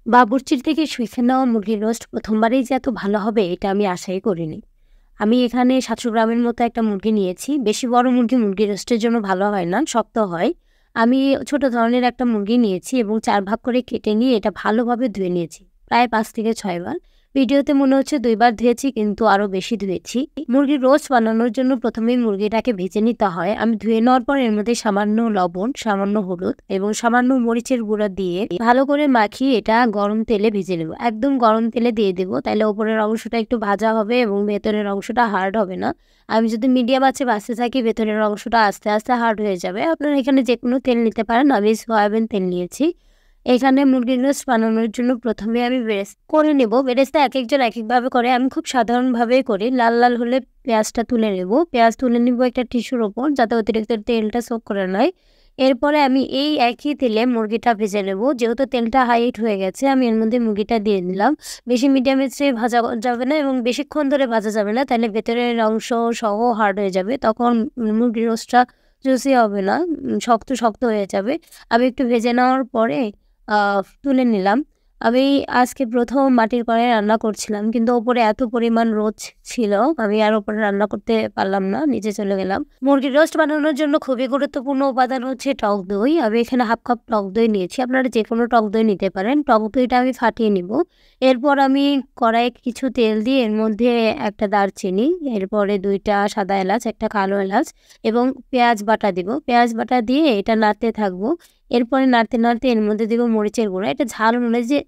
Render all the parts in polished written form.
বাবুর্চির থেকে শিখে নেওয়া মুরগির রোস্ট প্রথমবারেই যে এত ভালো হবে এটা আমি আশাই করিনি। আমি এখানে ৭০০ গ্রামের মতো একটা মুরগি নিয়েছি। বেশি বড় মুরগি রোস্টের জন্য ভালো হয় না, শক্ত হয়। আমি ছোট ধরনের একটা মুরগি নিয়েছি এবং ৪ ভাগ করে কেটে নিয়ে এটা ভালোভাবে ধুয়ে নিয়েছি। প্রায় ৫ থেকে ৬ বার। ভিডিওতে মনে হচ্ছে ২ বার ধুয়েছি, কিন্তু আরও বেশি ধুয়েছি। মুরগির রোস্ট বানানোর জন্য প্রথমেই মুরগিটাকে ভেজে নিতে হয়। আমি ধুয়ে নেওয়ার পর এর মধ্যে সামান্য লবণ, সামান্য হলুদ এবং সামান্য মরিচের গুঁড়া দিয়ে ভালো করে মাখিয়ে এটা গরম তেলে ভেজে নেব। একদম গরম তেলে দিয়ে দেবো, তাহলে ওপরের অংশটা একটু ভাজা হবে এবং ভেতরের অংশটা হার্ড হবে না। আমি যদি মিডিয়াম আঁচে ভাজতে থাকি, ভেতরের অংশটা আস্তে আস্তে হার্ড হয়ে যাবে। আপনারা এখানে যেকোনো তেল নিতে পারেন, আমি সয়াবিন তেল নিয়েছি। এখানে মুরগির রোস্ট বানানোর জন্য প্রথমে আমি বেরেস্তা করে নেব। বেরেস্তা একেকজন একেকভাবে করে, আমি খুব সাধারণভাবেই করি। লাল লাল হলে পেঁয়াজটা তুলে নেব। পেঁয়াজ তুলে নিব একটা টিস্যুর ওপর, যাতে অতিরিক্ত তেলটা সোক করে নেয়। এরপরে আমি এই একই তেলে মুরগিটা ভেজে নেব। যেহেতু তেলটা হাইট হয়ে গেছে, আমি এর মধ্যে মুরগিটা দিয়ে দিলাম। বেশি মিডিয়াম আঁচে ভাজা যাবে না এবং বেশিক্ষণ ধরে ভাজা যাবে না, তাহলে ভেতরের অংশ সহ হার্ড হয়ে যাবে। তখন মুরগির রোস্টটা জুসি হবে না, শক্ত শক্ত হয়ে যাবে। আমি একটু ভেজে নেওয়ার পরে তুলে নিলাম। আমি আজকে প্রথম মাটির কড়াইয়ে রান্না করছিলাম, কিন্তু ওপরে এত পরিমাণ রোদ ছিল, আমি আর ওপরে রান্না করতে পারলাম না, নিচে চলে গেলাম। মুরগির রোস্ট বানানোর জন্য খুবই গুরুত্বপূর্ণ উপাদান হচ্ছে টক দই। আমি এখানে 1/2 কাপ টক দই নিয়েছি। আপনারা যেকোনো টক দই নিতে পারেন। টক দইটা আমি ফাটিয়ে নিব। এরপর আমি কড়াইয়ে কিছু তেল দিয়ে এর মধ্যে একটা দারচিনি, এরপরে 2টা সাদা এলাচ, একটা কালো এলাচ এবং পেঁয়াজ বাটা দিব। পেঁয়াজ বাটা দিয়ে এটা নাড়তে থাকবো। এরপরে নাড়তে নাড়তে এর মধ্যে দেবো মরিচের গুঁড়া। এটা ঝাল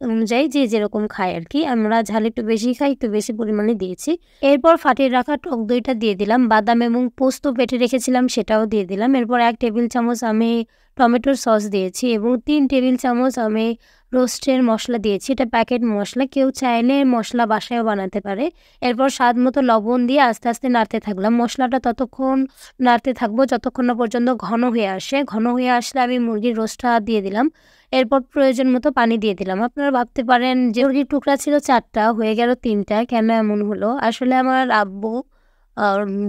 অনুযায়ী যে যেরকম খায় আর কি। আমরা ঝাল একটু বেশি খাই, একটু বেশি পরিমাণে দিয়েছি। এরপর ফাটিয়ে রাখা টক দইটা দিয়ে দিলাম। বাদাম এবং পোস্ত বেটে রেখেছিলাম, সেটাও দিয়ে দিলাম। এরপর 1 টেবিল চামচ আমি টমেটোর সস দিয়েছি এবং 3 টেবিল চামচ আমি রোস্টের মশলা দিয়েছি। এটা প্যাকেট মশলা, কেউ চাইলে মশলা বাসায়ও বানাতে পারে। এরপর স্বাদ মতো লবণ দিয়ে আস্তে আস্তে নাড়তে থাকলাম। মশলাটা ততক্ষণ নাড়তে থাকবো যতক্ষণ না পর্যন্ত ঘন হয়ে আসে। ঘন হয়ে আসলে আমি মুরগির রোস্টটা দিয়ে দিলাম। এরপর প্রয়োজন মতো পানি দিয়ে দিলাম। আপনারা ভাবতে পারেন যে মুরগির টুকরা ছিল 4টা, হয়ে গেল 3টা, কেন এমন হলো? আসলে আমার আব্বু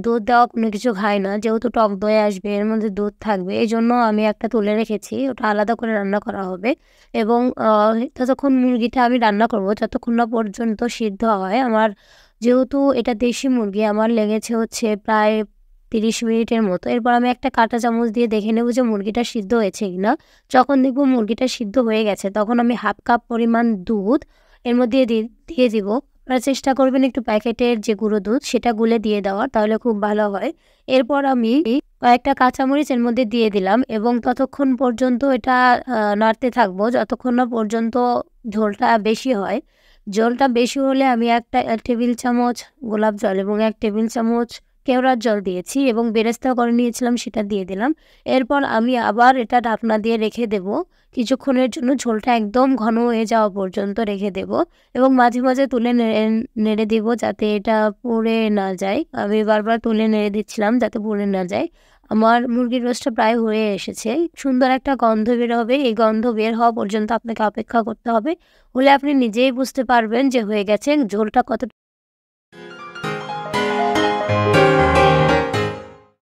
দুধ দেওয়া কোনো কিছু খায় না। যেহেতু টক দই আসবে, এর মধ্যে দুধ থাকবে, এজন্য আমি একটা তুলে রেখেছি। ওটা আলাদা করে রান্না করা হবে এবং ততক্ষণ মুরগিটা আমি রান্না করব যতক্ষণ না পর্যন্ত সিদ্ধ হয়। আমার যেহেতু এটা দেশি মুরগি, আমার লেগেছে হচ্ছে প্রায় 30 মিনিটের মতো। এরপর আমি একটা কাঁটা চামচ দিয়ে দেখে নেব যে মুরগিটা সিদ্ধ হয়েছে কিনা। যখন দেখব মুরগিটা সিদ্ধ হয়ে গেছে, তখন আমি 1/2 কাপ পরিমাণ দুধ এর মধ্যে দিয়ে দিব। আপনারা চেষ্টা করবেন একটু প্যাকেটের যে গুঁড়ো দুধ সেটা গুলে দিয়ে দেওয়ার, তাহলে খুব ভালো হয়। এরপর আমি কয়েকটা কাঁচামরিচ এর মধ্যে দিয়ে দিলাম এবং ততক্ষণ পর্যন্ত এটা নাড়তে থাকবো যতক্ষণ না পর্যন্ত ঝোলটা বেশি হয়। ঝোলটা বেশি হলে আমি 1 টেবিল চামচ গোলাপ জল এবং 1 টেবিল চামচ কেওড়ার জল দিয়েছি এবং বেরেস্তা করে নিয়েছিলাম, সেটা দিয়ে দিলাম। এরপর আমি আবার এটা ঢাকনা দিয়ে রেখে দেব কিছুক্ষণের জন্য, ঝোলটা একদম ঘন হয়ে যাওয়া পর্যন্ত রেখে দেব এবং মাঝে মাঝে তুলে নেড়ে দিব যাতে এটা পুড়ে না যায়। আমি বারবার তুলে নেড়ে দিচ্ছিলাম যাতে পুড়ে না যায়। আমার মুরগির রোস্টটা প্রায় হয়ে এসেছে। সুন্দর একটা গন্ধ বের হবে। এই গন্ধ বের হওয়া পর্যন্ত আপনাকে অপেক্ষা করতে হবে। হলে আপনি নিজেই বুঝতে পারবেন যে হয়ে গেছে। ঝোলটা কত